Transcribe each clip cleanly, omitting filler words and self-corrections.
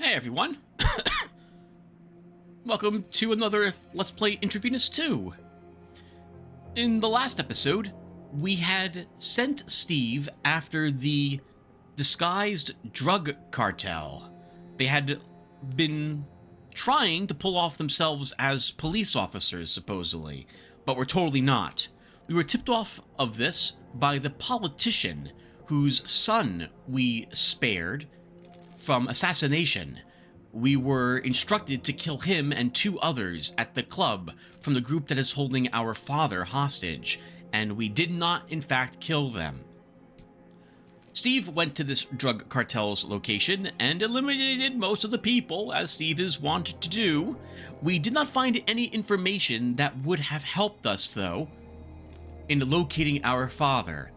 Hey everyone! Welcome to another Let's Play Intravenous 2. In the last episode, we had sent Steve after the disguised drug cartel. They had been trying to pull off themselves as police officers, supposedly, but were totally not. We were tipped off of this by the politician whose son we spared from assassination. We were instructed to kill him and two others at the club from the group that is holding our father hostage, and we did not, in fact, kill them. Steve went to this drug cartel's location and eliminated most of the people, as Steve is wont to do. We did not find any information that would have helped us, though, in locating our father.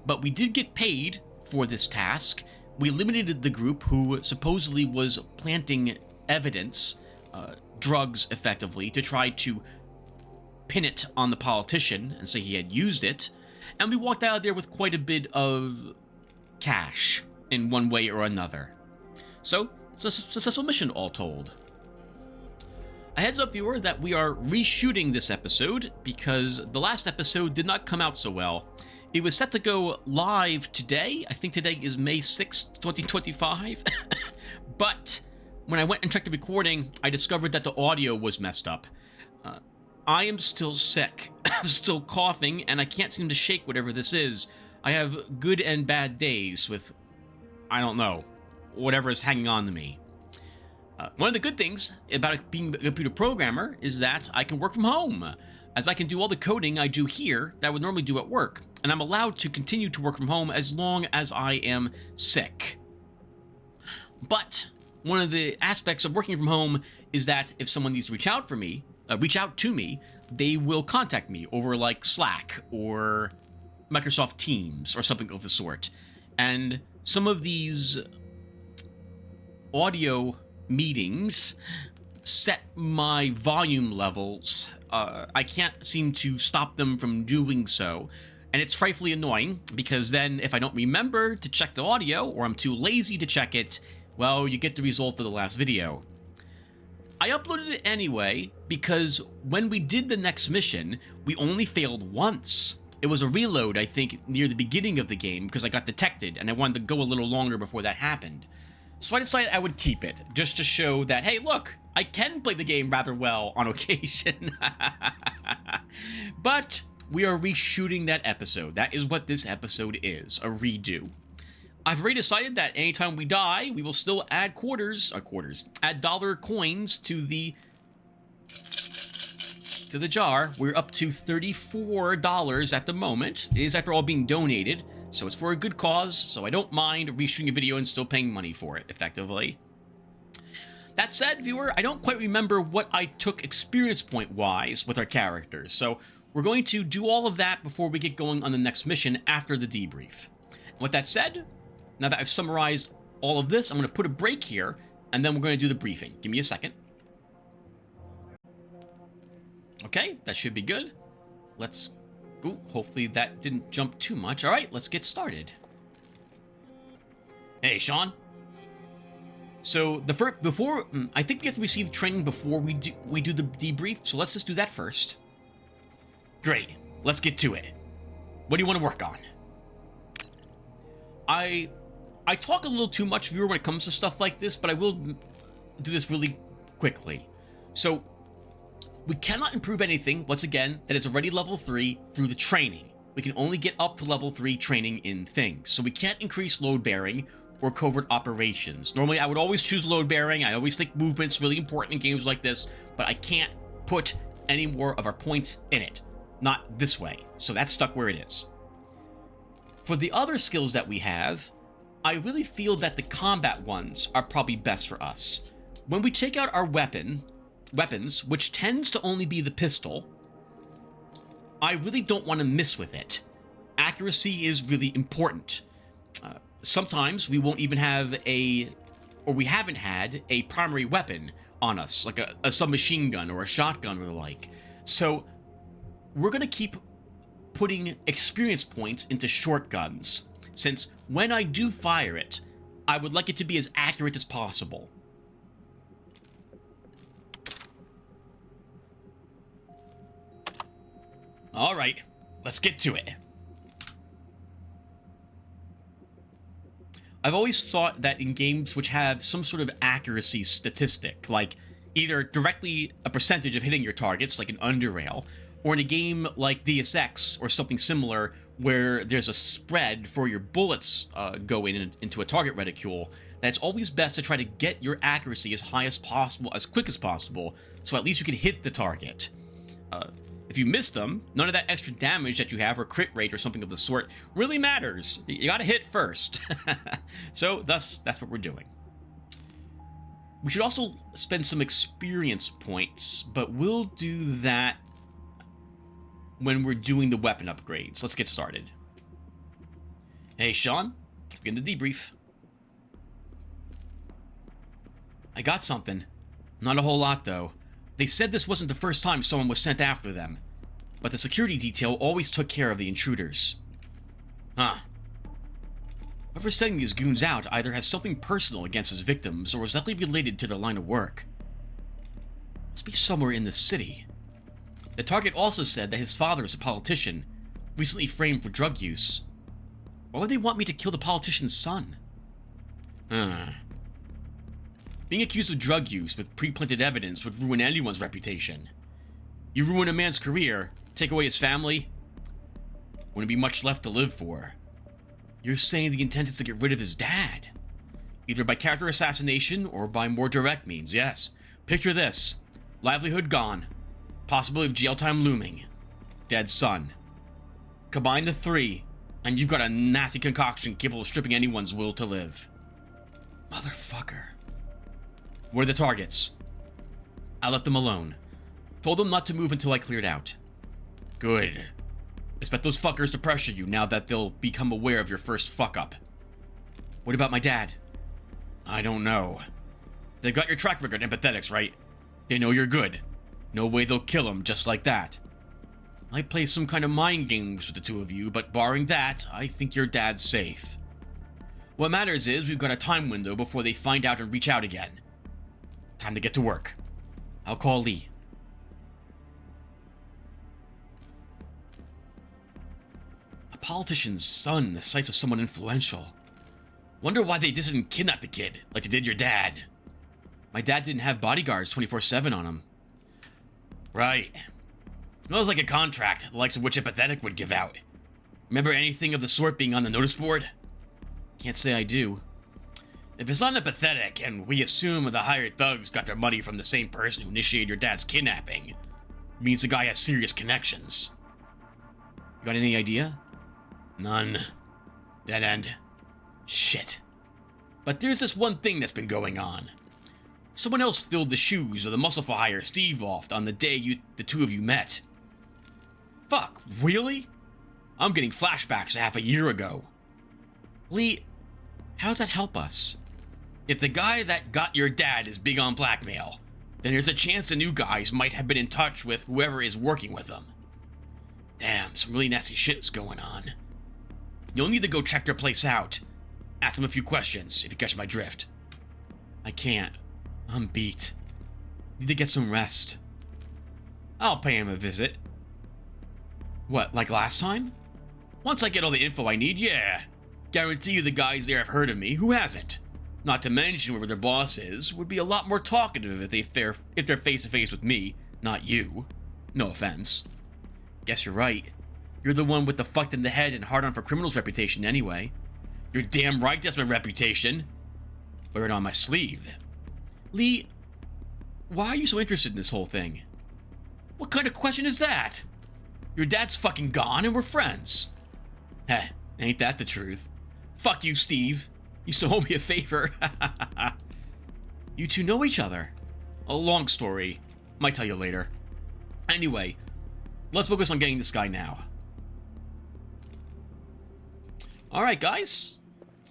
But we did get paid for this task. We eliminated the group who supposedly was planting evidence, drugs effectively, to try to pin it on the politician and say he had used it, and we walked out of there with quite a bit of cash in one way or another. So, it's a successful mission all told. A heads up, viewer, that we are reshooting this episode because the last episode did not come out so well. It was set to go live today. I think today is May 6th, 2025. But when I went and checked the recording, I discovered that the audio was messed up. I am still sick. I'm still coughing, and I can't seem to shake whatever this is. I have good and bad days with, I don't know, whatever is hanging on to me. One of the good things about being a computer programmer is that I can work from home, as I can do all the coding I do here that I would normally do at work, and I'm allowed to continue to work from home as long as I am sick. But one of the aspects of working from home is that if someone needs to reach out to me, they will contact me over like Slack or Microsoft Teams or something of the sort. And some of these audio meetings set my volume levels. I can't seem to stop them from doing so, and it's frightfully annoying because then if I don't remember to check the audio or I'm too lazy to check it, well, you get the result of the last video. I uploaded it anyway because when we did the next mission, we only failed once. It was a reload, I think, near the beginning of the game because I got detected and I wanted to go a little longer before that happened. So I decided I would keep it, just to show that, hey, look, I can play the game rather well on occasion. But we are reshooting that episode. That is what this episode is, a redo. I've already decided that anytime we die, we will still add add dollar coins to the jar. We're up to $34 at the moment. It is after all being donated, so it's for a good cause, so I don't mind reshooting a video and still paying money for it, effectively. That said, viewer, I don't quite remember what I took experience point-wise with our characters, so we're going to do all of that before we get going on the next mission after the debrief. And with that said, now that I've summarized all of this, I'm going to put a break here, and then we're going to do the briefing. Give me a second. Okay, that should be good. Let's go. Hopefully that didn't jump too much. All right, let's get started. Hey, Sean. So I think we have to receive training before we do the debrief. So let's just do that first. Great. Let's get to it. What do you want to work on? I talk a little too much, viewer, when it comes to stuff like this, but I will do this really quickly. So we cannot improve anything, once again, that is already level 3 through the training. We can only get up to level 3 training in things. So we can't increase load bearing or covert operations. Normally, I would always choose load bearing. I always think movement's really important in games like this, but I can't put any more of our points in it. Not this way. So that's stuck where it is. For the other skills that we have, I really feel that the combat ones are probably best for us. When we take out our weapons, which tends to only be the pistol, I really don't want to miss with it. Accuracy is really important. Sometimes we won't even have we haven't had a primary weapon on us, like a submachine gun or a shotgun or the like. So we're going to keep putting experience points into shotguns, since when I do fire it, I would like it to be as accurate as possible. Alright, let's get to it. I've always thought that in games which have some sort of accuracy statistic, like either directly a percentage of hitting your targets, like an underrail, or in a game like Deus Ex or something similar where there's a spread for your bullets going into a target reticule, that's always best to try to get your accuracy as high as possible, as quick as possible, so at least you can hit the target. If you miss them, none of that extra damage that you have or crit rate or something of the sort really matters. You gotta hit first. So, thus, that's what we're doing. We should also spend some experience points, but we'll do that when we're doing the weapon upgrades. Let's get started. Hey, Sean. Let's begin the debrief. I got something. Not a whole lot, though. They said this wasn't the first time someone was sent after them, but the security detail always took care of the intruders. Huh. Whoever's sending these goons out either has something personal against his victims or is likely related to their line of work. Must be somewhere in the city. The target also said that his father is a politician, recently framed for drug use. Why would they want me to kill the politician's son? Being accused of drug use with pre-planted evidence would ruin anyone's reputation. You ruin a man's career, take away his family, wouldn't be much left to live for. You're saying the intent is to get rid of his dad? Either by character assassination or by more direct means, yes. Picture this. Livelihood gone. Possibility of jail time looming. Dead son. Combine the three, and you've got a nasty concoction capable of stripping anyone's will to live. Motherfucker. Where are the targets? I left them alone. Told them not to move until I cleared out. Good. Expect those fuckers to pressure you now that they'll become aware of your first fuck-up. What about my dad? I don't know. They got your track record empathetics, right? They know you're good. No way they'll kill him just like that. I play some kind of mind games with the two of you, but barring that, I think your dad's safe. What matters is we've got a time window before they find out and reach out again. Time to get to work. I'll call Lee. A politician's son, the sights of someone influential. Wonder why they just didn't kidnap the kid, like they did your dad. My dad didn't have bodyguards 24/7 on him. Right. Smells like a contract, the likes of which Empathetic would give out. Remember anything of the sort being on the notice board? Can't say I do. If it's not empathetic, and we assume the hired thugs got their money from the same person who initiated your dad's kidnapping, it means the guy has serious connections. You got any idea? None. Dead end. Shit. But there's this one thing that's been going on. Someone else filled the shoes of the muscle for hire Steve off on the day the two of you met. Fuck, really? I'm getting flashbacks to half a year ago. Lee, how does that help us? If the guy that got your dad is big on blackmail, then there's a chance the new guys might have been in touch with whoever is working with them. Damn, some really nasty shit is going on. You'll need to go check their place out. Ask them a few questions, if you catch my drift. I can't. I'm beat. Need to get some rest. I'll pay him a visit. What, like last time? Once I get all the info I need, yeah. Guarantee you the guys there have heard of me. Who hasn't? Not to mention whoever their boss is would be a lot more talkative if they're face to face with me, not you. No offense. Guess you're right. You're the one with the fucked in the head and hard on for criminals reputation anyway. You're damn right that's my reputation. Wear it on my sleeve. Lee, why are you so interested in this whole thing? What kind of question is that? Your dad's fucking gone and we're friends. Heh, ain't that the truth? Fuck you, Steve. You still owe me a favor. You two know each other. A long story. Might tell you later. Anyway, let's focus on getting this guy now. Alright, guys.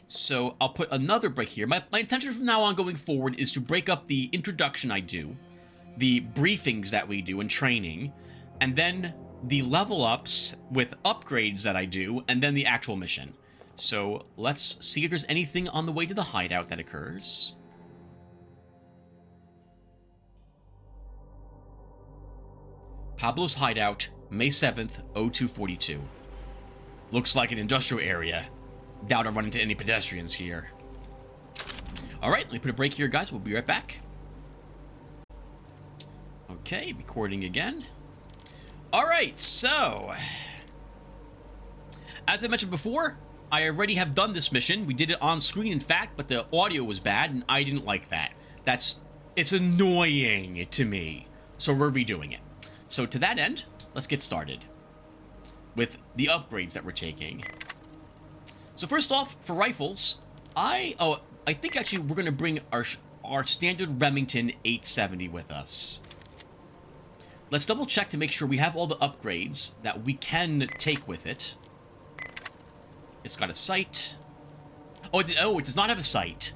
So, I'll put another break here. My intention from now on going forward is to break up the introduction I do, the briefings that we do in training, and then the level ups with upgrades that I do, and then the actual mission. So, let's see if there's anything on the way to the hideout that occurs. Pablo's hideout, May 7th, 0242. Looks like an industrial area. Doubt I'll run into any pedestrians here. Alright, let me put a break here, guys. We'll be right back. Okay, recording again. Alright, so... as I mentioned before, I already have done this mission. We did it on screen, in fact, but the audio was bad, and I didn't like that. It's annoying to me. So we're redoing it. So to that end, let's get started with the upgrades that we're taking. So first off, for rifles, I think actually we're going to bring our standard Remington 870 with us. Let's double check to make sure we have all the upgrades that we can take with it. It's got a sight. Oh, it does not have a sight.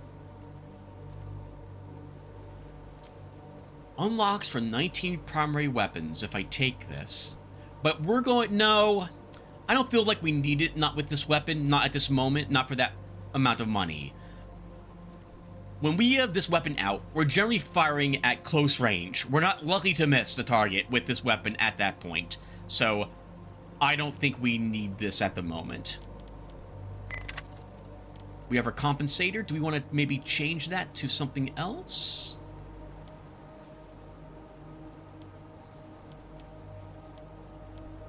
Unlocks for 19 primary weapons if I take this. But we're going... no, I don't feel like we need it. Not with this weapon. Not at this moment. Not for that amount of money. When we have this weapon out, we're generally firing at close range. We're not likely to miss the target with this weapon at that point. So, I don't think we need this at the moment. We have our compensator. Do we want to maybe change that to something else?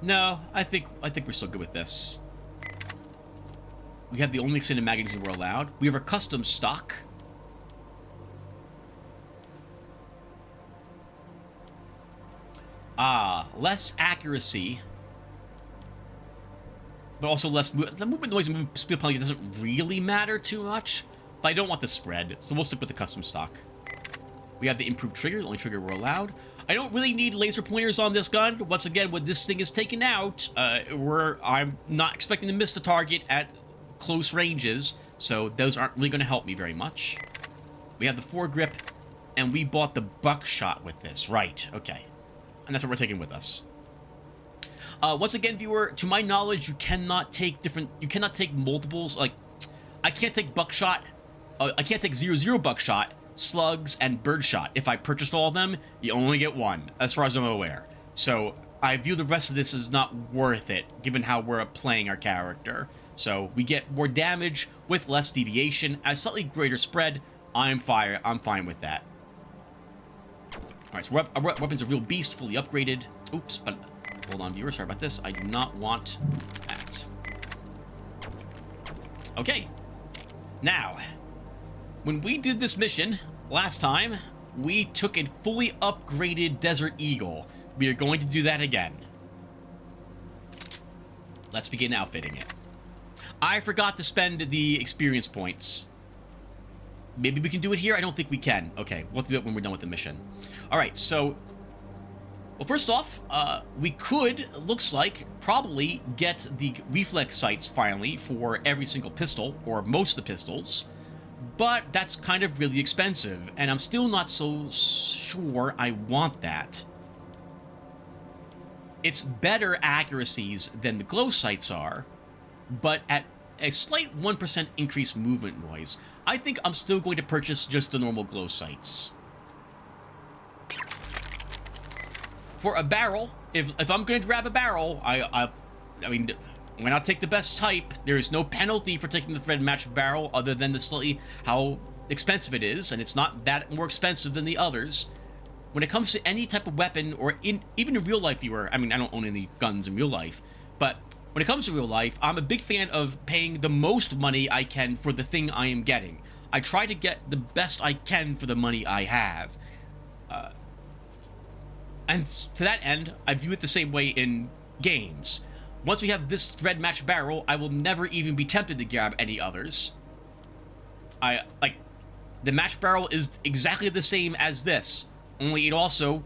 No, I think we're still good with this. We have the only extended magazine we're allowed. We have our custom stock. Less accuracy, but also less the movement noise and speed penalty doesn't really matter too much. But I don't want the spread, so we'll stick with the custom stock. We have the improved trigger, the only trigger we're allowed. I don't really need laser pointers on this gun. Once again, when this thing is taken out, I'm not expecting to miss the target at close ranges, so those aren't really going to help me very much. We have the foregrip, and we bought the buckshot with this. Right, okay. And that's what we're taking with us. Once again, viewer, to my knowledge, you cannot take multiples. Like, I can't take buckshot. I can't take 0-0 buckshot, slugs, and birdshot. If I purchased all of them, you only get one, as far as I'm aware. So I view the rest of this as not worth it, given how we're playing our character. So we get more damage with less deviation, at a slightly greater spread. I'm fine with that. Alright, so our weapon's a real beast, fully upgraded. Oops, but hold on, viewer, sorry about this. I do not want that. Okay. Now, when we did this mission last time, we took a fully upgraded Desert Eagle. We are going to do that again. Let's begin outfitting it. I forgot to spend the experience points. Maybe we can do it here? I don't think we can. Okay, we'll do it when we're done with the mission. Alright, so... well, first off, we could, looks like, probably get the reflex sights finally for every single pistol, or most of the pistols. But that's kind of really expensive, and I'm still not so sure I want that. It's better accuracies than the glow sights are, but at a slight 1% increased movement noise. I think I'm still going to purchase just the normal glow sights. For a barrel, if I'm going to grab a barrel, I mean, why not take the best type? There is no penalty for taking the thread match barrel other than the slightly how expensive it is, and it's not that more expensive than the others. When it comes to any type of weapon, or even in real life, viewer, I mean, I don't own any guns in real life, but when it comes to real life, I'm a big fan of paying the most money I can for the thing I am getting. I try to get the best I can for the money I have. And to that end, I view it the same way in games. Once we have this thread match barrel, I will never even be tempted to grab any others. The match barrel is exactly the same as this, only it also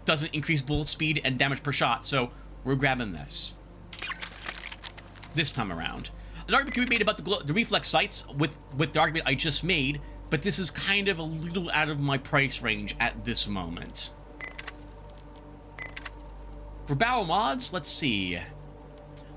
doesn't increase bullet speed and damage per shot, so we're grabbing this. This time around. An argument can be made about the reflex sights with the argument I just made, but this is kind of a little out of my price range at this moment. For barrel mods, let's see.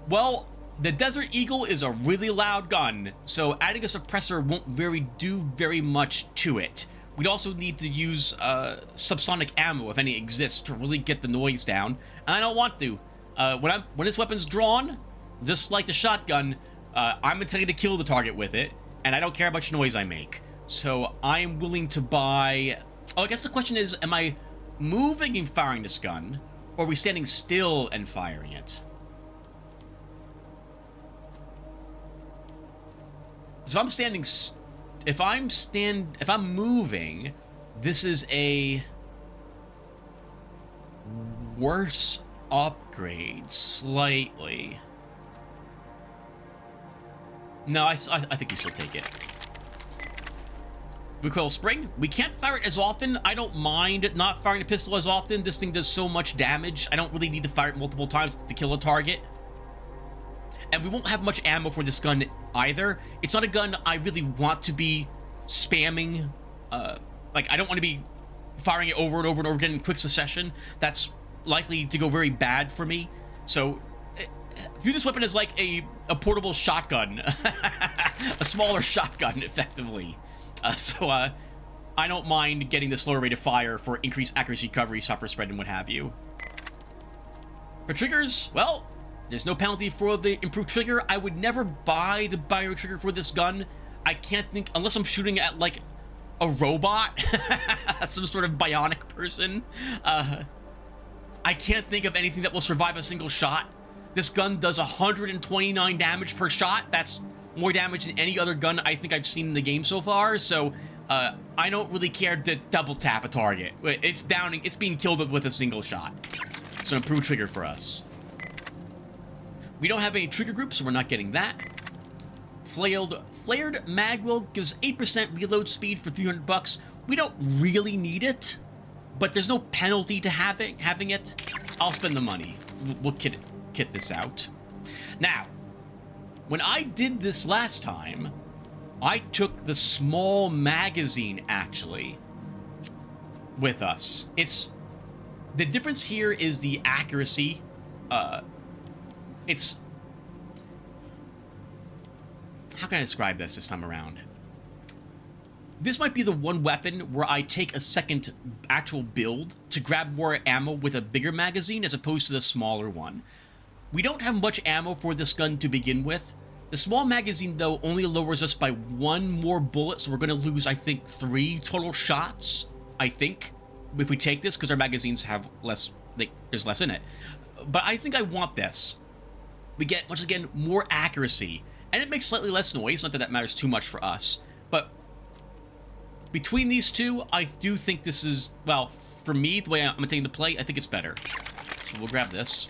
Well, the Desert Eagle is a really loud gun, so adding a suppressor won't do very much to it. We'd also need to use subsonic ammo, if any exists, to really get the noise down, and I don't want to. When this weapon's drawn, just like the shotgun, I'm intending to kill the target with it, and I don't care how much noise I make. So I am willing to buy... Oh, I guess the question is, am I moving and firing this gun, or are we standing still and firing it? So if I'm moving, this is a worse upgrade, slightly. No, I think you still take it. Recoil spring. We can't fire it as often. I don't mind not firing the pistol as often. This thing does so much damage. I don't really need to fire it multiple times to kill a target. And we won't have much ammo for this gun either. It's not a gun I really want to be spamming. Like, I don't want to be firing it over and over and over again in quick succession. That's likely to go very bad for me. So view this weapon as like a portable shotgun. A smaller shotgun, effectively. I don't mind getting the slower rate of fire for increased accuracy, recovery, suffer spread, and what have you. For triggers, well, there's no penalty for the improved trigger. I would never buy the bio trigger for this gun. I can't think, unless I'm shooting at like a robot, some sort of bionic person. I can't think of anything that will survive a single shot. This gun does 129 damage per shot. That's more damage than any other gun I think I've seen in the game so far. So I don't really care to double tap a target. It's downing. It's being killed with a single shot. So improved trigger for us. We don't have any trigger group, so we're not getting that. Flared magwell gives 8% reload speed for 300 bucks. We don't really need it, but there's no penalty to having it. I'll spend the money. We'll kit this out. Now, when I did this last time, I took the small magazine, actually, with us. The difference here is the accuracy. How can I describe this time around? This might be the one weapon where I take a second actual build to grab more ammo with a bigger magazine as opposed to the smaller one. We don't have much ammo for this gun to begin with. The small magazine, though, only lowers us by one more bullet, so we're going to lose, I think, 3 total shots, I think, if we take this, because our magazines have less, there's less in it. But I think I want this. We get, once again, more accuracy, and it makes slightly less noise, not that that matters too much for us, but between these two, I do think this is, well, for me, the way I'm intending to play, I think it's better. So we'll grab this.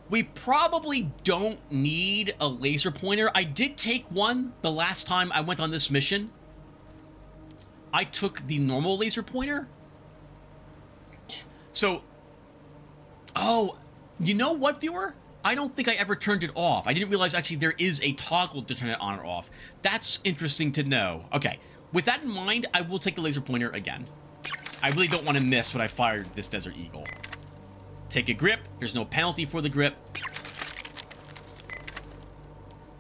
We probably don't need a laser pointer. I did take one the last time I went on this mission. I took the normal laser pointer. So, oh, you know what, viewer? I don't think I ever turned it off. I didn't realize actually there is a toggle to turn it on or off. That's interesting to know. Okay, with that in mind, I will take the laser pointer again. I really don't want to miss when I fired this Desert Eagle. Take a grip. There's no penalty for the grip.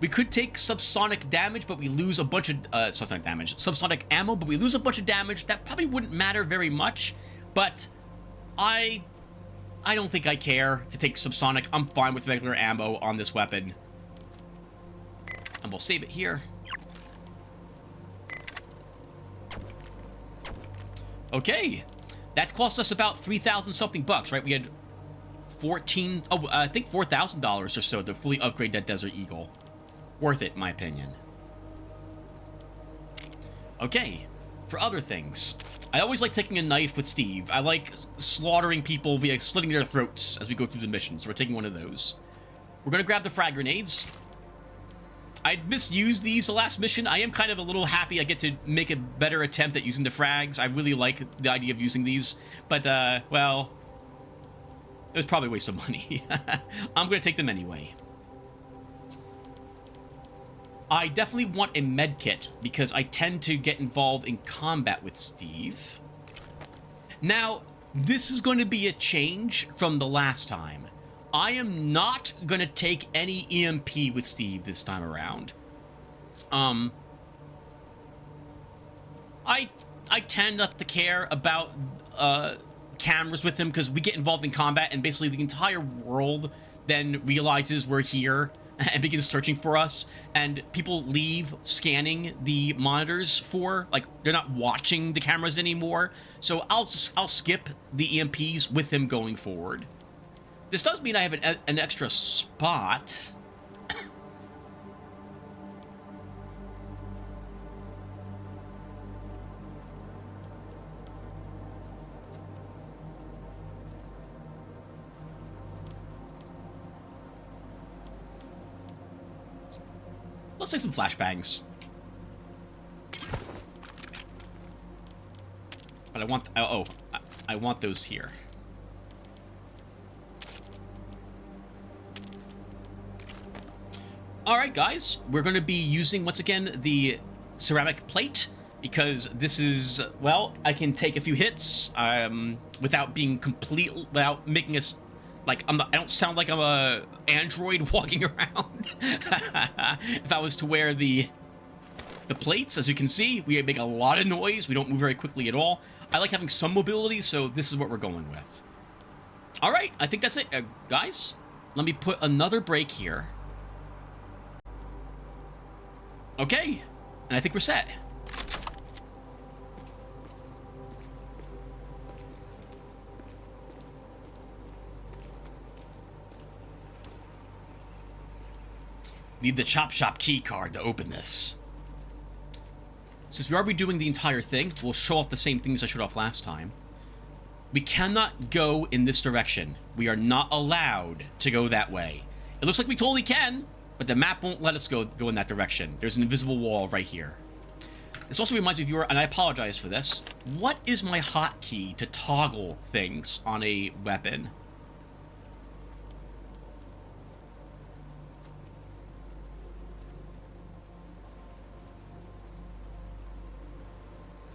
We could take subsonic damage, but we lose a bunch of subsonic ammo, but we lose a bunch of damage. That probably wouldn't matter very much, but I don't think I care to take subsonic. I'm fine with regular ammo on this weapon. And we'll save it here. Okay. That cost us about 3,000 something bucks, right? We had I think $4,000 or so to fully upgrade that Desert Eagle. Worth it, in my opinion. Okay, for other things. I always like taking a knife with Steve. I like slaughtering people via slitting their throats as we go through the mission, so we're taking one of those. We're gonna grab the frag grenades. I misused these the last mission. I am kind of a little happy I get to make a better attempt at using the frags. I really like the idea of using these, but, well, it was probably a waste of money. I'm going to take them anyway. I definitely want a med kit because I tend to get involved in combat with Steve. Now, this is going to be a change from the last time. I am not going to take any EMP with Steve this time around. I tend not to care about cameras with him because we get involved in combat and basically the entire world then realizes we're here and begins searching for us, and people leave scanning the monitors for, like, they're not watching the cameras anymore. So I'll skip the EMPs with him going forward. This does mean I have an extra spot. Let's take some flashbangs. But I want... I want those here. Alright, guys. We're going to be using, once again, the ceramic plate. Because this is... Well, I can take a few hits without being without making us... Like, I don't sound like I'm a android walking around. If I was to wear the plates, as you can see, we make a lot of noise. We don't move very quickly at all. I like having some mobility, so this is what we're going with. All right, I think that's it, guys. Let me put another break here. Okay, and I think we're set. Need the Chop Shop key card to open this. Since we are redoing the entire thing, we'll show off the same things I showed off last time. We cannot go in this direction. We are not allowed to go that way. It looks like we totally can, but the map won't let us go in that direction. There's an invisible wall right here. This also reminds me, viewer, and I apologize for this. What is my hotkey to toggle things on a weapon?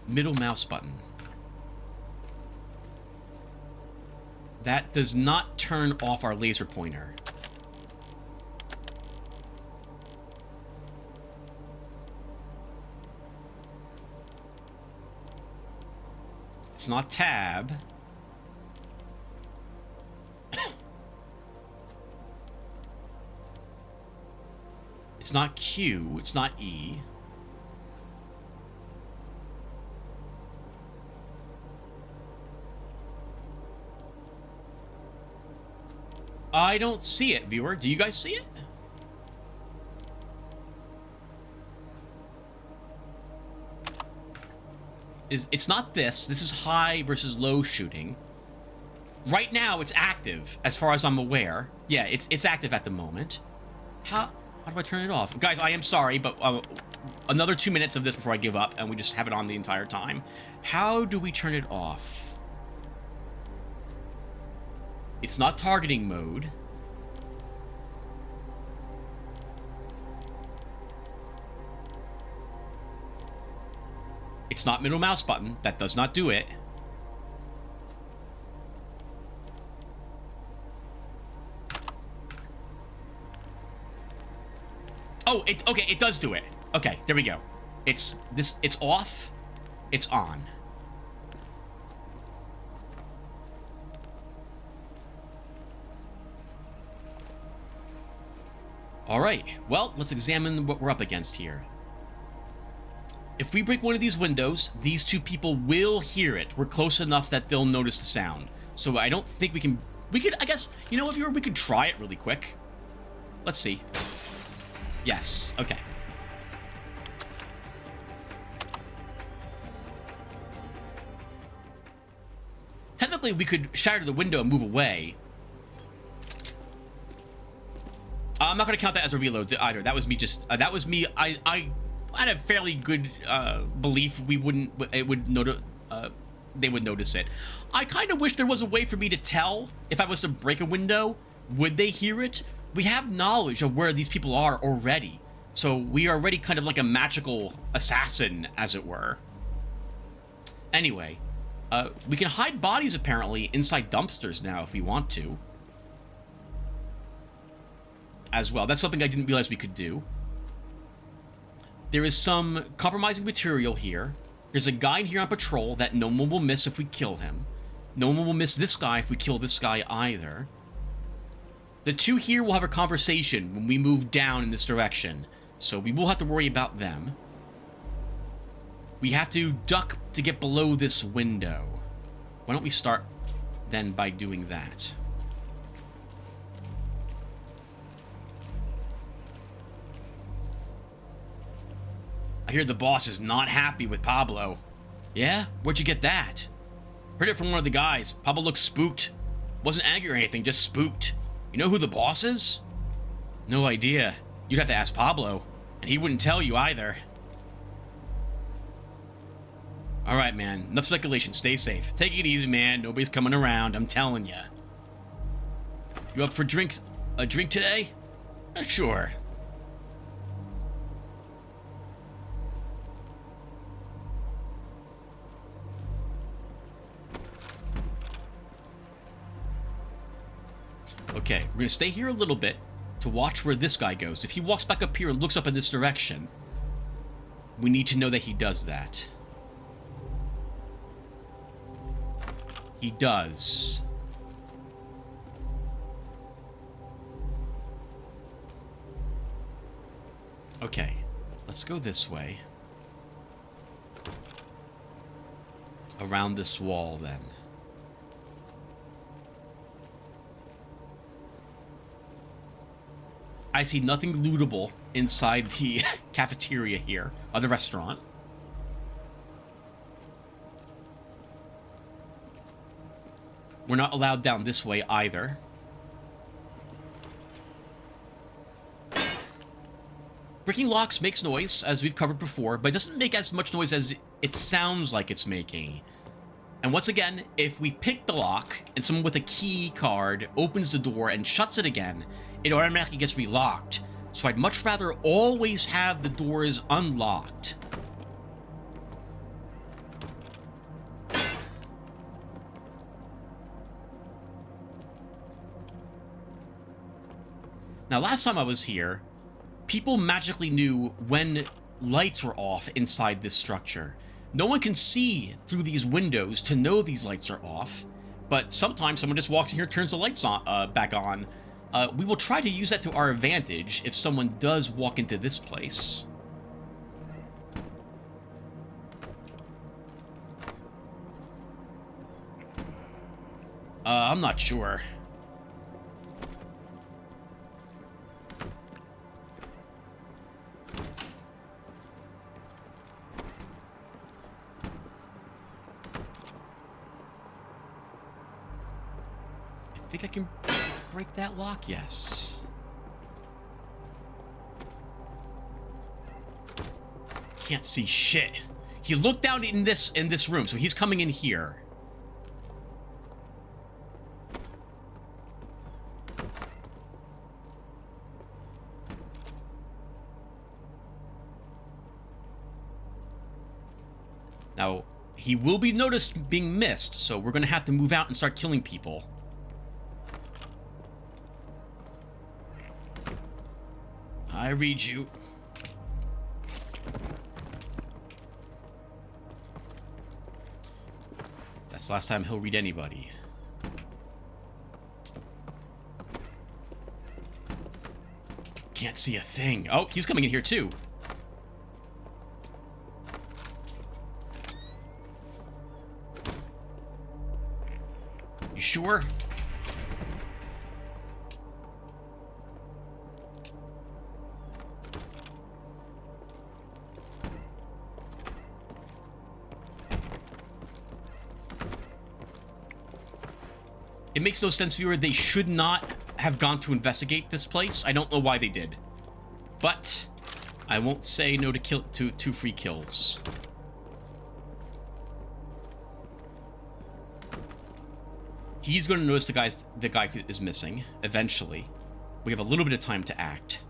Middle mouse button. That does not turn off our laser pointer. It's not tab. It's not Q. It's not E. I don't see it, viewer. Do you guys see it? It's not this. This is high versus low shooting. Right now, it's active, as far as I'm aware. Yeah, it's active at the moment. How do I turn it off? Guys, I am sorry, but another 2 minutes of this before I give up, and we just have it on the entire time. How do we turn it off? It's not targeting mode. It's not middle mouse button. That does not do it. Oh, okay, it does do it. Okay, there we go. It's off. It's on. Alright, well, let's examine what we're up against here. If we break one of these windows, these two people will hear it. We're close enough that they'll notice the sound. So I don't think we could, I guess, you know what, viewer, we could try it really quick. Let's see. Yes, okay. Technically, we could shatter the window and move away. I'm not going to count that as a reload either. That was me just... that was me... I had a fairly good belief they would notice it. I kind of wish there was a way for me to tell if I was to break a window. Would they hear it? We have knowledge of where these people are already. So we are already kind of like a magical assassin, as it were. Anyway, we can hide bodies, apparently, inside dumpsters now if we want to. As well. That's something I didn't realize we could do. There is some compromising material here. There's a guy here on patrol that no one will miss if we kill him. No one will miss this guy if we kill this guy either. The two here will have a conversation when we move down in this direction, so we will have to worry about them. We have to duck to get below this window. Why don't we start then by doing that? I hear the boss is not happy with Pablo. Yeah? Where'd you get that? Heard it from one of the guys. Pablo looks spooked. Wasn't angry or anything, just spooked. You know who the boss is? No idea. You'd have to ask Pablo, and he wouldn't tell you either. Alright, man. Enough speculation. Stay safe. Take it easy, man. Nobody's coming around. I'm telling you. You up for drinks? A drink today? Sure. Okay, we're gonna stay here a little bit to watch where this guy goes. If he walks back up here and looks up in this direction, we need to know that he does that. He does. Okay, let's go this way. Around this wall, then. I see nothing lootable inside the cafeteria here, or the restaurant. We're not allowed down this way either. Breaking locks makes noise, as we've covered before, but it doesn't make as much noise as it sounds like it's making. And once again, if we pick the lock and someone with a key card opens the door and shuts it again, it automatically gets relocked. So I'd much rather always have the doors unlocked. Now, last time I was here, people magically knew when lights were off inside this structure. No one can see through these windows to know these lights are off, but sometimes someone just walks in here and turns the lights on, back on. We will try to use that to our advantage if someone does walk into this place. I'm not sure. I think I can break that lock, yes. Can't see shit. He looked down in this room, so he's coming in here. Now, he will be noticed being missed, so we're gonna have to move out and start killing people. I read you. That's the last time he'll read anybody. Can't see a thing. Oh, he's coming in here too. You sure? It makes no sense, viewer. They should not have gone to investigate this place. I don't know why they did. But I won't say no to free kills. He's going to notice the guy who is missing eventually. We have a little bit of time to act.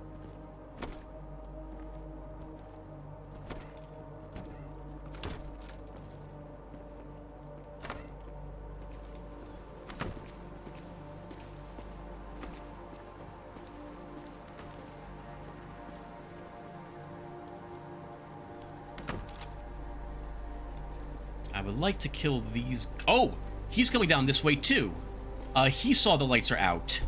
I would like to kill these... Oh! He's coming down this way, too. He saw the lights are out.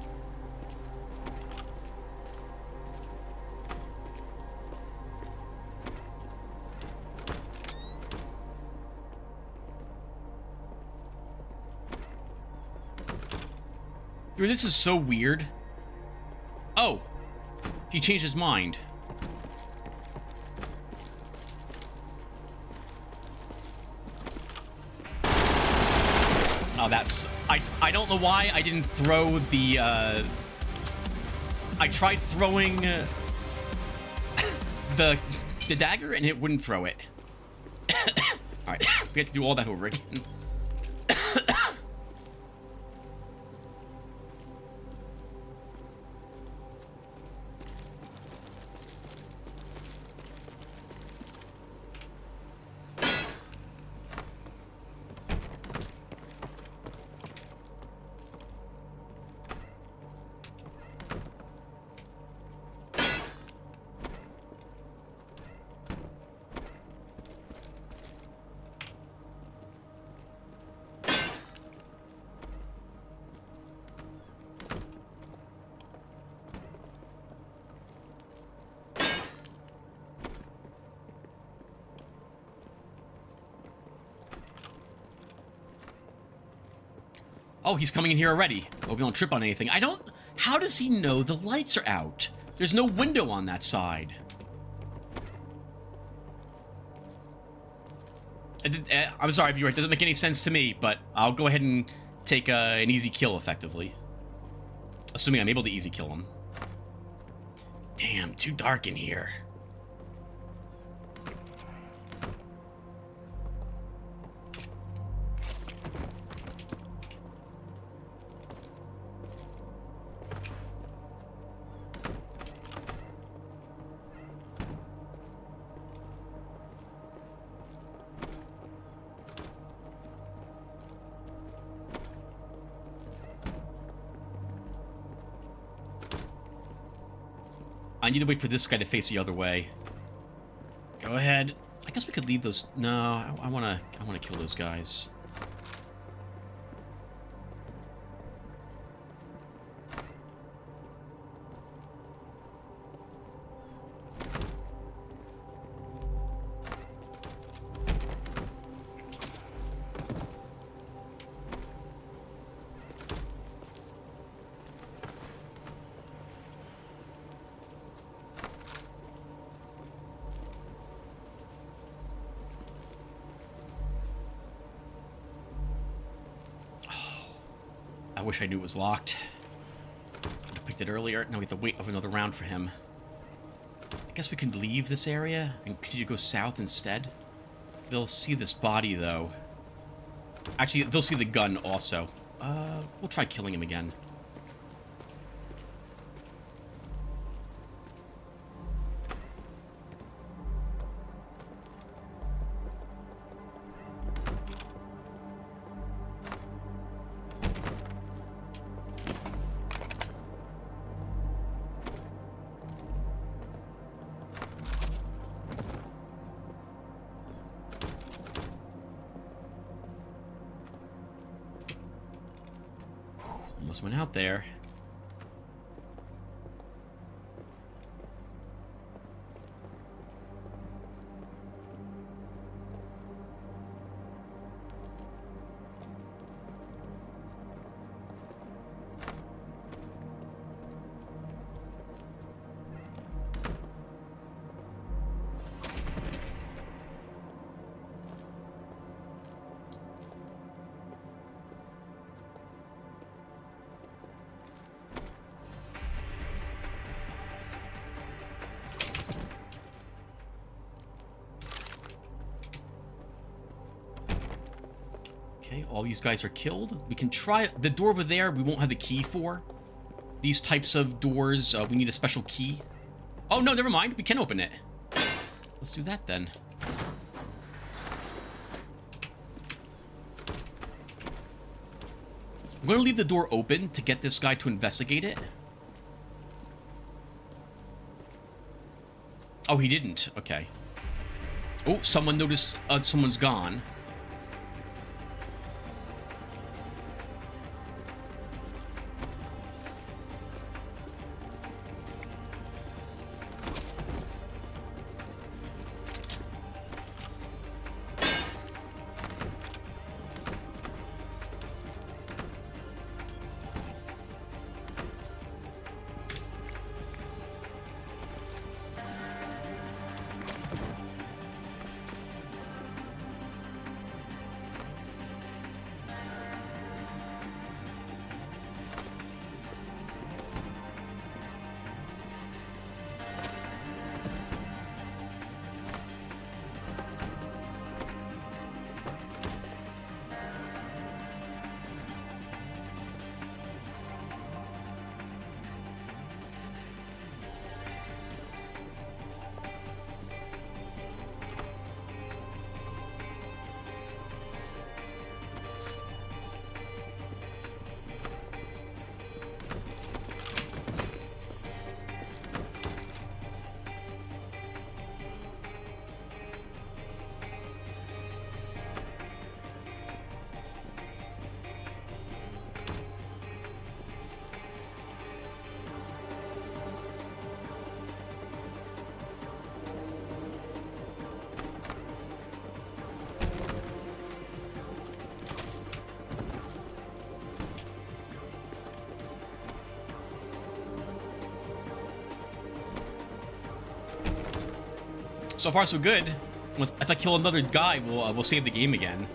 Dude, this is so weird. Oh, he changed his mind. Oh, that's... I don't know why I didn't throw the, I tried throwing the dagger and it wouldn't throw it. Alright, we have to do all that over again. Oh, he's coming in here already. Hope we don't trip on anything. I don't... How does he know the lights are out? There's no window on that side. I'm sorry, viewer. It doesn't make any sense to me, but I'll go ahead and take an easy kill, effectively. Assuming I'm able to easy kill him. Damn, too dark in here. I need to wait for this guy to face the other way. Go ahead. I guess we could leave those... No, I wanna kill those guys. I wish I knew it was locked. I picked it earlier. Now we have to wait another round for him. I guess we could leave this area and continue to go south instead. They'll see this body, though. Actually, they'll see the gun also. We'll try killing him again. Almost went out there. Okay, all these guys are killed. We can try... The door over there, we won't have the key for. These types of doors, we need a special key. Oh, no, never mind. We can open it. Let's do that, then. I'm going to leave the door open to get this guy to investigate it. Oh, he didn't. Okay. Oh, someone noticed someone's gone. So far, so good. If I kill another guy, we'll save the game again.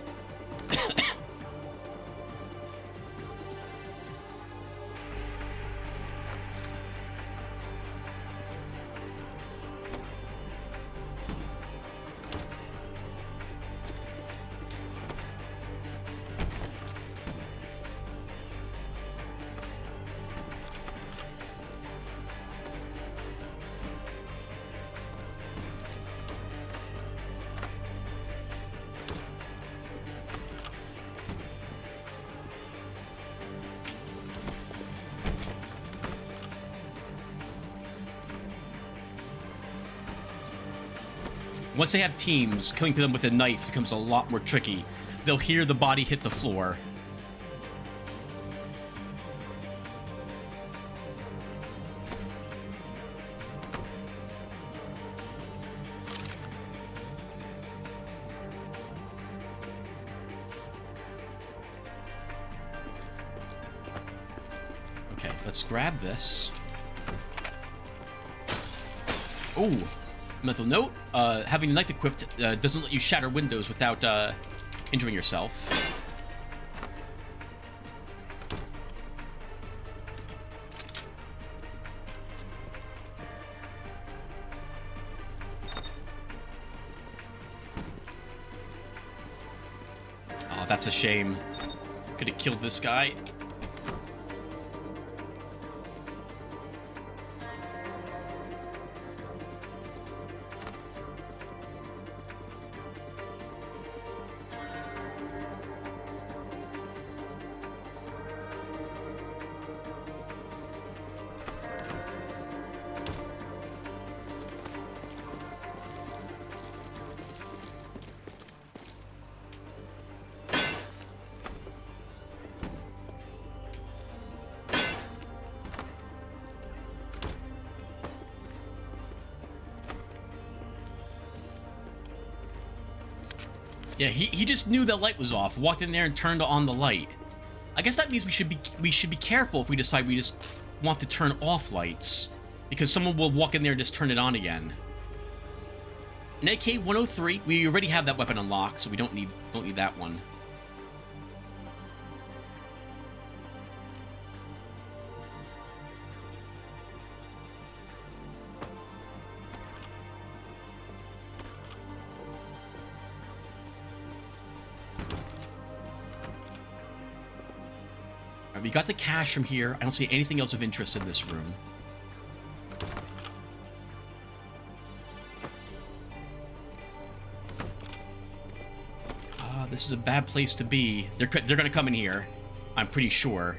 Once they have teams, killing them with a knife becomes a lot more tricky. They'll hear the body hit the floor. Okay, let's grab this. Ooh. Mental note, having the knife equipped doesn't let you shatter windows without injuring yourself. Oh, that's a shame. Could have killed this guy. Yeah, he just knew that light was off, walked in there and turned on the light. I guess that means we should be careful if we decide we just want to turn off lights, because someone will walk in there and just turn it on again. An AK-103, we already have that weapon unlocked, so we don't need that one. We got the cash from here. I don't see anything else of interest in this room. This is a bad place to be. They're gonna come in here, I'm pretty sure.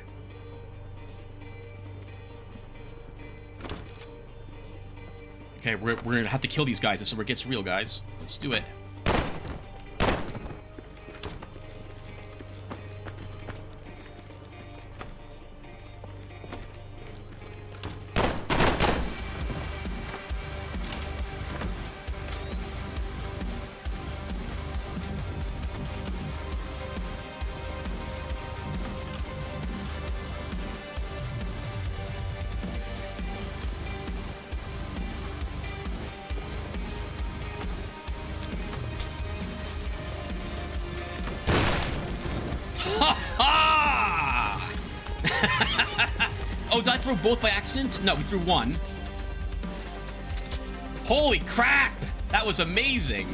Okay, we're gonna have to kill these guys. This is where it gets real, guys. Let's do it. Oh, did I throw both by accident? No, we threw one. Holy crap! That was amazing.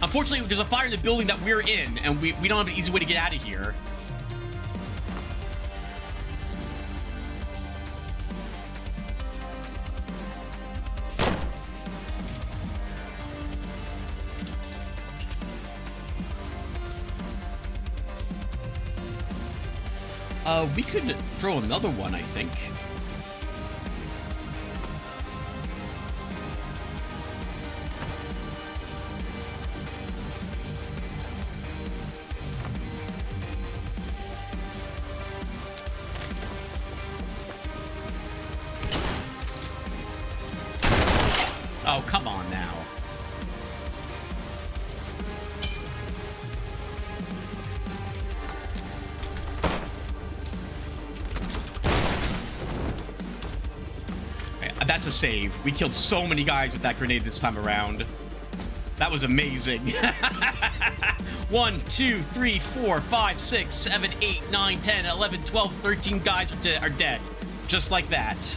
Unfortunately, there's a fire in the building that we're in, and we don't have an easy way to get out of here. We could throw another one, I think. Oh, come on now. That's a save. We killed so many guys with that grenade this time around. That was amazing. 1, 2, 3, 4, 5, 6, 7, 8, 9, 10, 11, 12, 13 guys are dead. Just like that.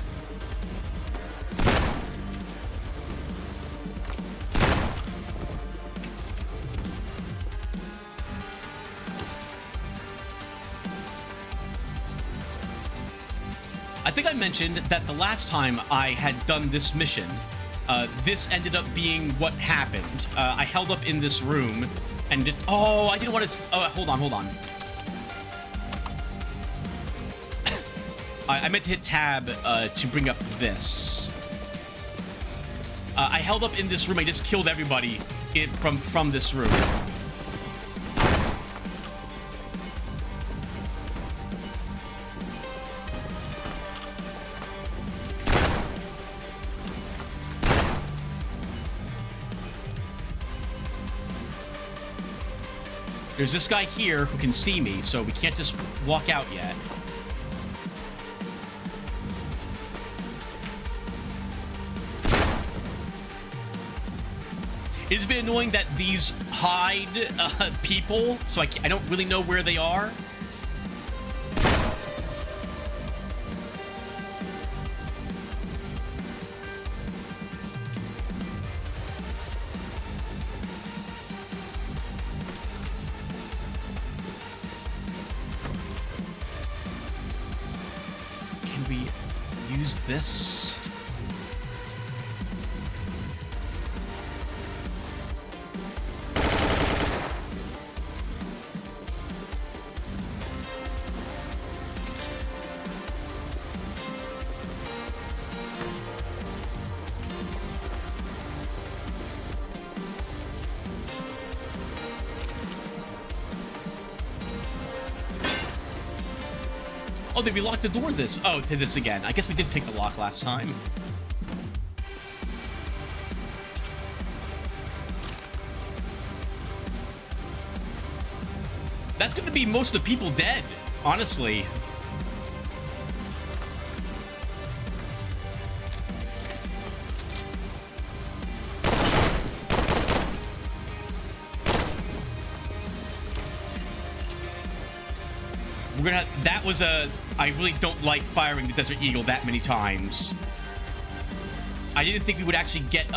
I think I mentioned that the last time I had done this mission, this ended up being what happened. I held up in this room and just... Oh, I didn't want to... Oh, hold on. I meant to hit tab to bring up this. I held up in this room. I just killed everybody from this room. There's this guy here who can see me, so we can't just walk out yet. It has been annoying that these hide people, so I don't really know where they are. This. Oh, did we lock the door to this again? I guess we did pick the lock last time. That's going to be most of the people dead, honestly. That was a... I really don't like firing the Desert Eagle that many times. I didn't think we would actually get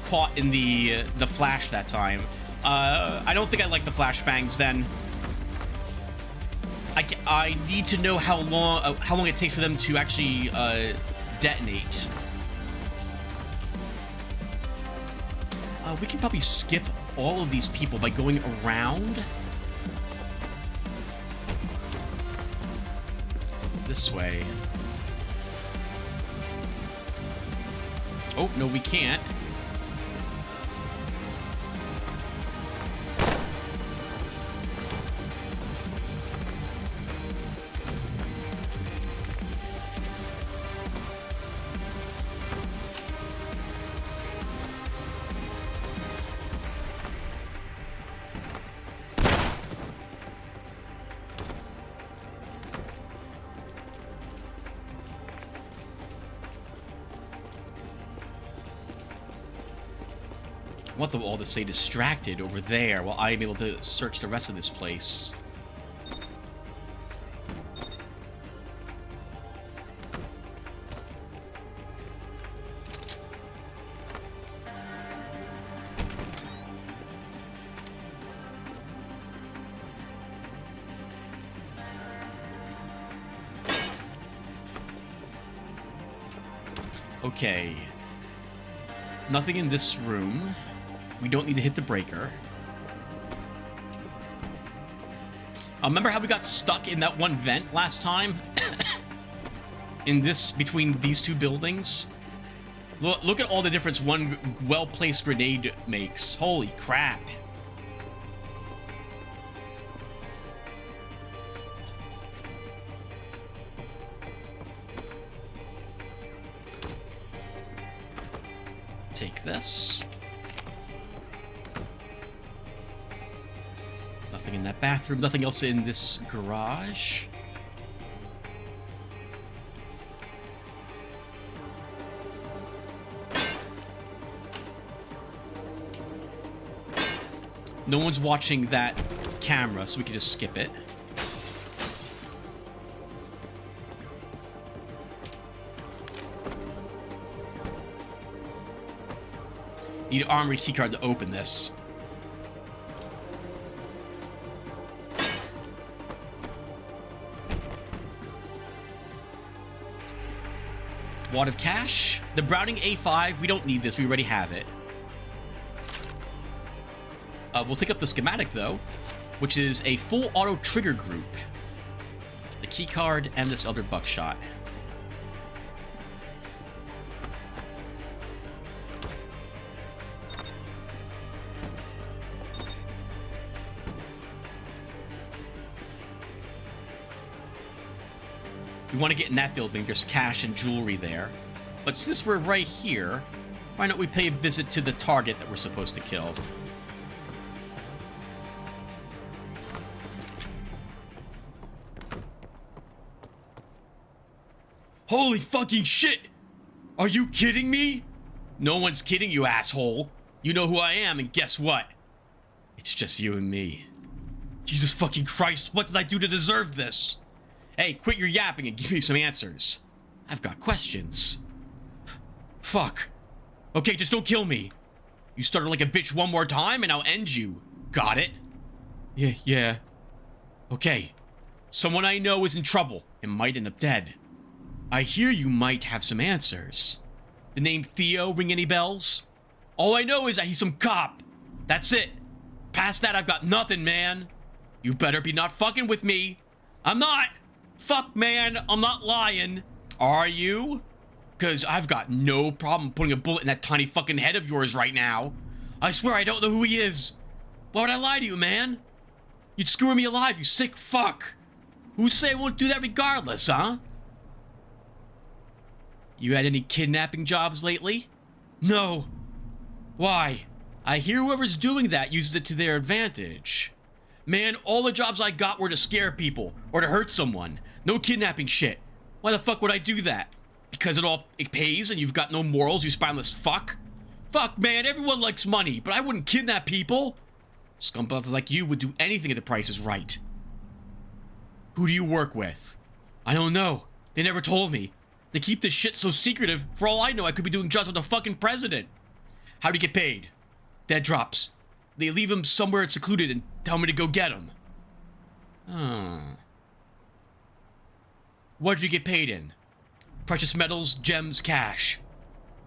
caught in the flash that time. I don't think I like the flashbangs then. I need to know how long it takes for them to actually detonate. We can probably skip all of these people by going around. This way. Oh, no, we can't. I want them all to stay distracted over there while I am able to search the rest of this place. Okay. Nothing in this room. We don't need to hit the breaker. Remember how we got stuck in that one vent last time? Between these two buildings? Look at all the difference one well-placed grenade makes. Holy crap. Take this. Nothing in that bathroom, nothing else in this garage. No one's watching that camera, so we can just skip it. Need an armory keycard to open this. Wad of cash. The Browning A5, we don't need this. We already have it. We'll take up the schematic, though, which is a full auto trigger group. The keycard and this other buckshot. We want to get in that building. There's cash and jewelry there. But since we're right here, why don't we pay a visit to the target that we're supposed to kill? Holy fucking shit! Are you kidding me? No one's kidding you, asshole. You know who I am, and guess what? It's just you and me. Jesus fucking Christ, what did I do to deserve this? Hey, quit your yapping and give me some answers. I've got questions. Fuck. Okay, just don't kill me. You started like a bitch one more time and I'll end you. Got it? Yeah. Okay. Someone I know is in trouble and might end up dead. I hear you might have some answers. The name Theo ring any bells? All I know is that he's some cop. That's it. Past that, I've got nothing, man. You better be not fucking with me. I'm not. Fuck, man, I'm not lying. Are you? Because I've got no problem putting a bullet in that tiny fucking head of yours right now. I swear I don't know who he is. Why would I lie to you, man? You'd screw me alive, you sick fuck. Who say I won't do that regardless, huh? You had any kidnapping jobs lately? No. Why? I hear whoever's doing that uses it to their advantage. Man, all the jobs I got were to scare people or to hurt someone. No kidnapping shit. Why the fuck would I do that? Because it pays and you've got no morals, you spineless fuck? Fuck, man, everyone likes money, but I wouldn't kidnap people. Scumbags like you would do anything if the price is right. Who do you work with? I don't know. They never told me. They keep this shit so secretive. For all I know, I could be doing jobs with the fucking president. How do you get paid? Dead drops. They leave him somewhere secluded and tell me to go get him. What did you get paid in? Precious metals, gems, cash.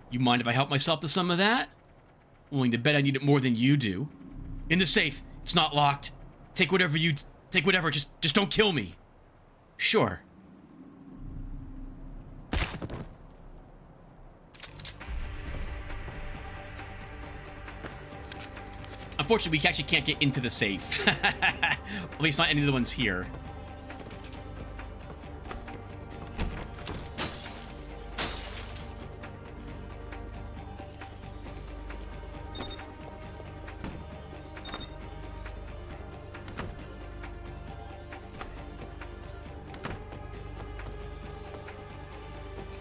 You mind if I help myself to some of that? Willing to bet I need it more than you do. In the safe. It's not locked. Take whatever. Just don't kill me. Sure. Unfortunately, we actually can't get into the safe. At least not any of the ones here.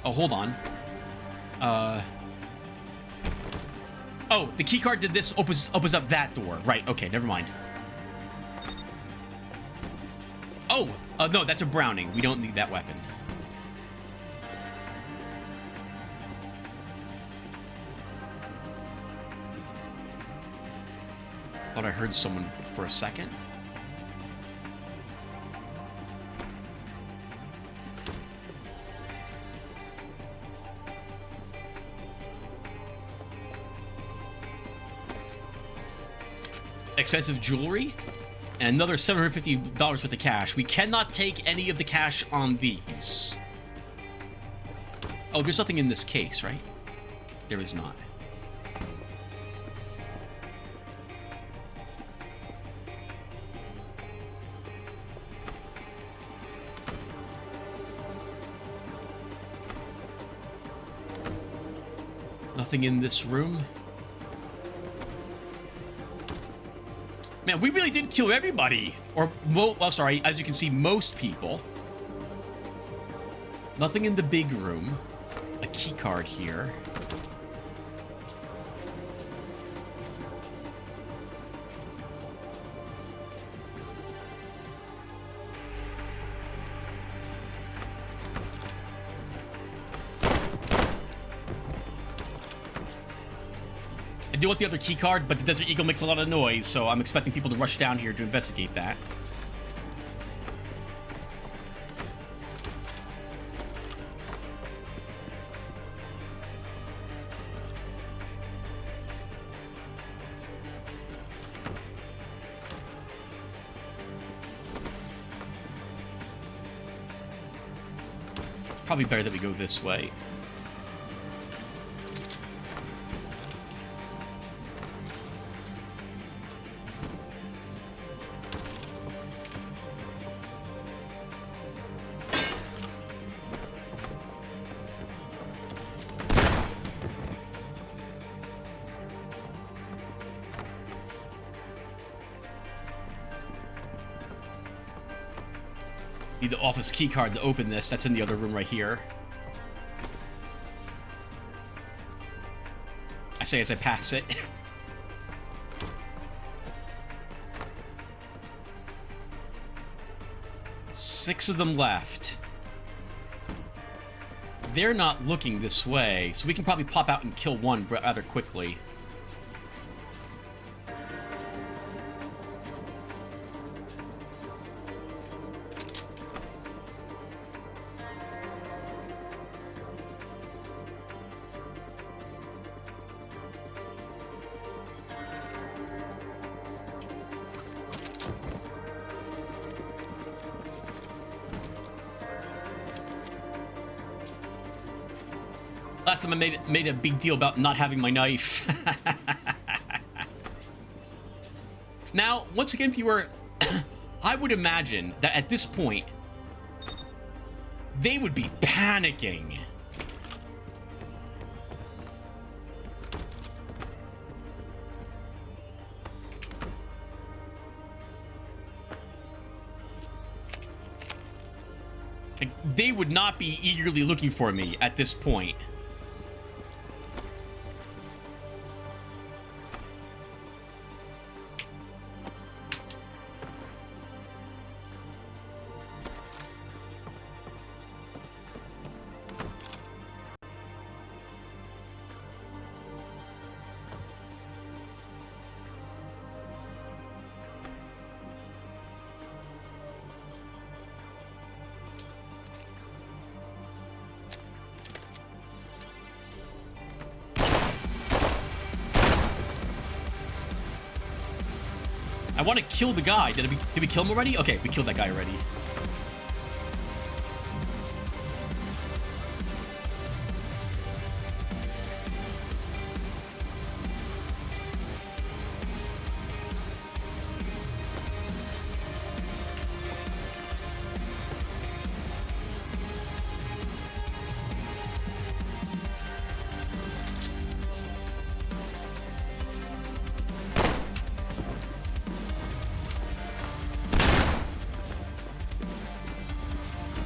Oh, hold on. Oh, the keycard did this, opens up that door. Right, okay, never mind. Oh, no, that's a Browning. We don't need that weapon. Thought I heard someone for a second. Expensive jewelry and another $750 worth of cash. We cannot take any of the cash on these. Oh, there's nothing in this case, right? There is not. Nothing in this room. Man, we really did kill everybody. Or, well, sorry, as you can see, most people. Nothing in the big room. A key card here. do want the other key card, but the Desert Eagle makes a lot of noise, so I'm expecting people to rush down here to investigate that. Probably better that we go this way. Need the office key card to open this. That's in the other room right here. I say as I pass it. Six of them left. They're not looking this way, so we can probably pop out and kill one rather quickly. Last time I made a big deal about not having my knife. Now, once again, viewer, I would imagine that at this point, they would be panicking. Like, they would not be eagerly looking for me at this point. I want to kill the guy. Did we kill him already? Okay, we killed that guy already.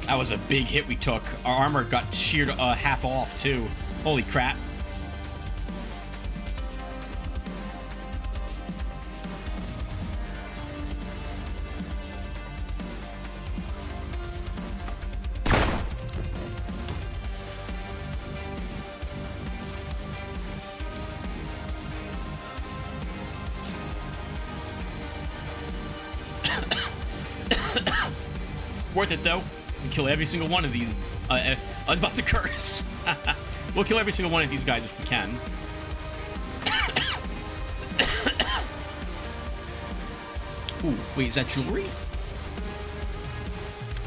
That was a big hit we took. Our armor got sheared half off, too. Holy crap. Worth it, though. We kill every single one of these. I was about to curse. We'll kill every single one of these guys if we can. Ooh, wait, is that jewelry?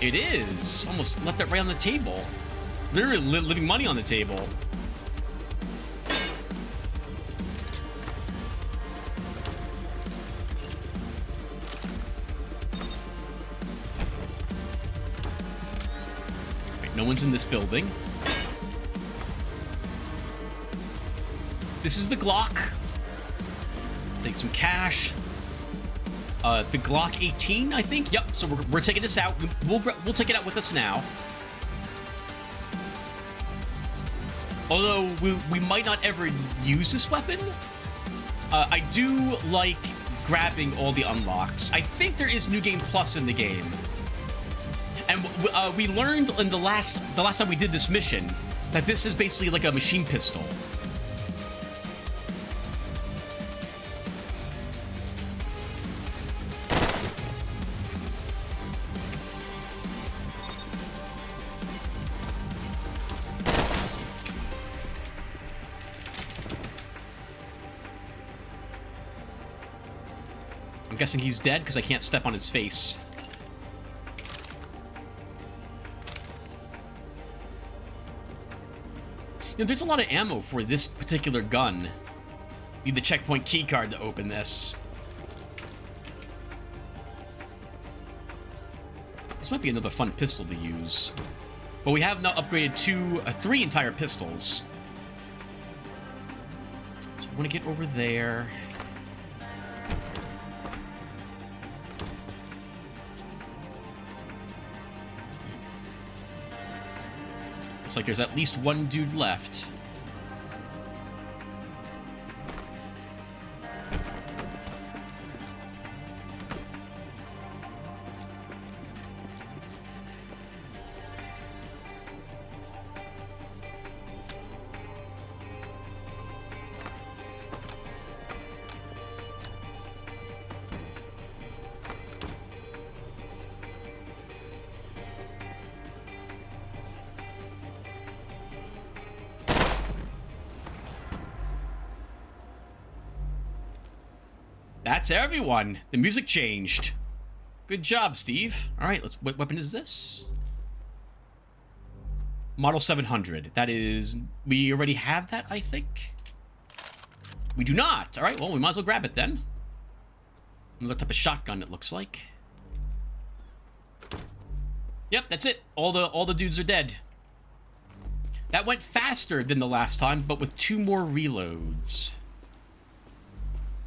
It is. Almost left that right on the table. Literally living money on the table. No one's in this building. This is the Glock. Let's take some cash. The Glock 18, I think. Yep. So we're taking this out. We'll take it out with us now. Although we might not ever use this weapon. I do like grabbing all the unlocks. I think there is New Game Plus in the game. And we learned in the last time we did this mission that this is basically like a machine pistol. guessing he's dead because I can't step on his face. You know, there's a lot of ammo for this particular gun. Need the checkpoint keycard to open this. This might be another fun pistol to use. But we have now upgraded to 3 entire pistols. So I want to get over there. Looks like there's at least one dude left. That's everyone. The music changed. Good job, Steve. All right, what weapon is this? Model 700. That is... We already have that, I think? We do not. All right, well, we might as well grab it then. Another type of shotgun, it looks like. Yep, that's it. All the dudes are dead. That went faster than the last time, but with 2 more reloads.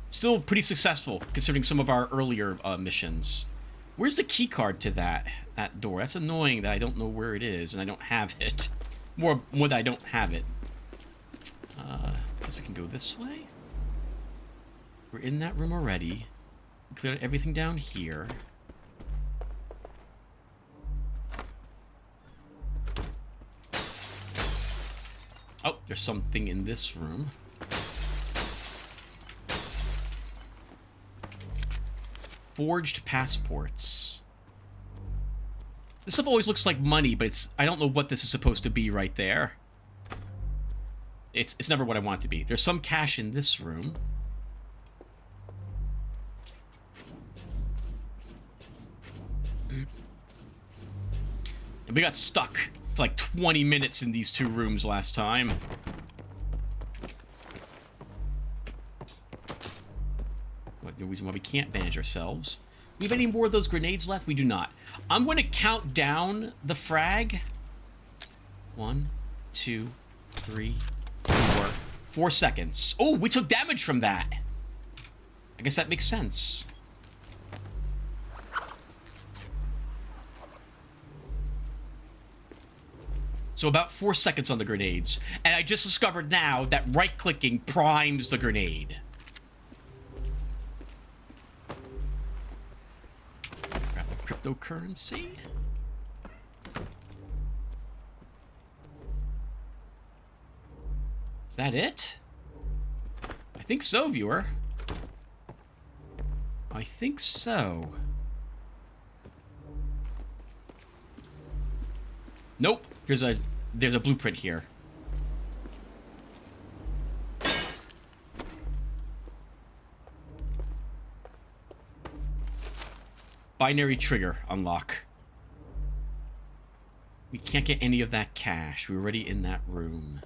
Still pretty successful, considering some of our earlier missions. Where's the key card to that door? That's annoying that I don't know where it is, and I don't have it. More that I don't have it. Guess we can go this way. We're in that room already. We cleared everything down here. Oh, there's something in this room. Forged passports. This stuff always looks like money, but I don't know what this is supposed to be right there. It's never what I want it to be. There's some cash in this room. And we got stuck for like 20 minutes in these 2 rooms last time. No reason why we can't bandage ourselves. Do we have any more of those grenades left? We do not. I'm going to count down the frag. 1, 2, 3, 4. 4 seconds. Oh, we took damage from that. I guess that makes sense. So about 4 seconds on the grenades. And I just discovered now that right-clicking primes the grenade. Cryptocurrency. Is that it? I think so, viewer. I think so. Nope. There's a blueprint here. Binary trigger unlock. We can't get any of that cash. We're already in that room.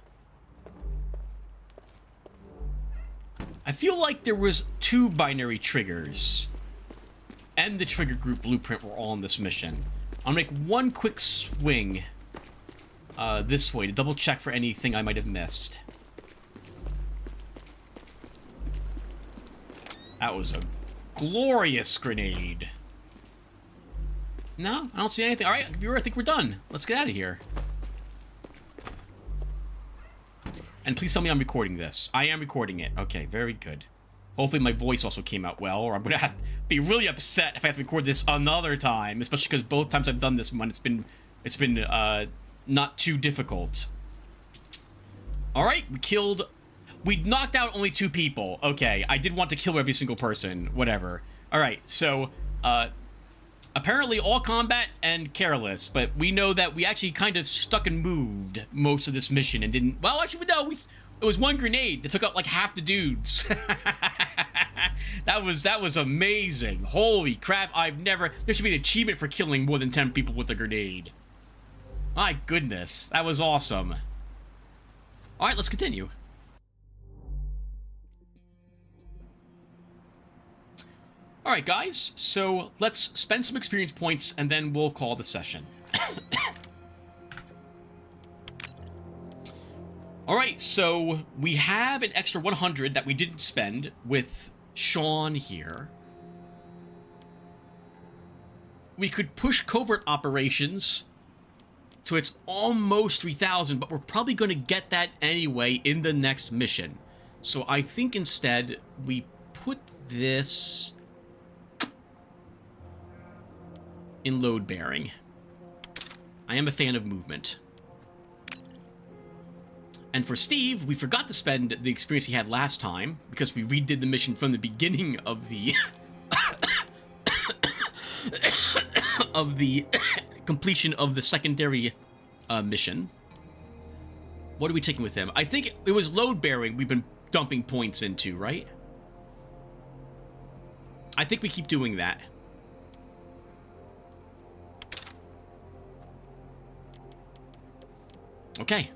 I feel like there was 2 binary triggers. And the trigger group blueprint were all on this mission. I'll make one quick swing this way to double check for anything I might have missed. That was a glorious grenade. No, I don't see anything. All right, viewer, I think we're done. Let's get out of here. And please tell me I'm recording this. I am recording it. Okay, very good. Hopefully my voice also came out well, or I'm going to have to be really upset if I have to record this another time, especially because both times I've done this one, it's been not too difficult. All right, we knocked out only 2 people. Okay, I did want to kill every single person. Whatever. All right, so, apparently all combat and careless, but we know that we actually kind of stuck and moved most of this mission and didn't... Well, actually, no, It was one grenade that took out like half the dudes. That was amazing. Holy crap, there should be an achievement for killing more than 10 people with a grenade. My goodness, that was awesome. Alright, let's continue. Alright guys, so let's spend some experience points and then we'll call the session. Alright, so we have an extra 100 that we didn't spend with Sean here. We could push covert operations to its almost 3,000, but we're probably going to get that anyway in the next mission. So I think instead we put this in load bearing. I am a fan of movement. And for Steve, we forgot to spend the experience he had last time because we redid the mission from the beginning of the of the completion of the secondary mission. What are we taking with him? I think it was load bearing we've been dumping points into, right? I think we keep doing that. Okay.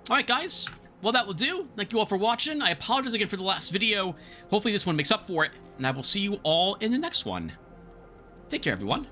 Alright guys, well that will do. Thank you all for watching. I apologize again for the last video. Hopefully this one makes up for it, and I will see you all in the next one. Take care everyone.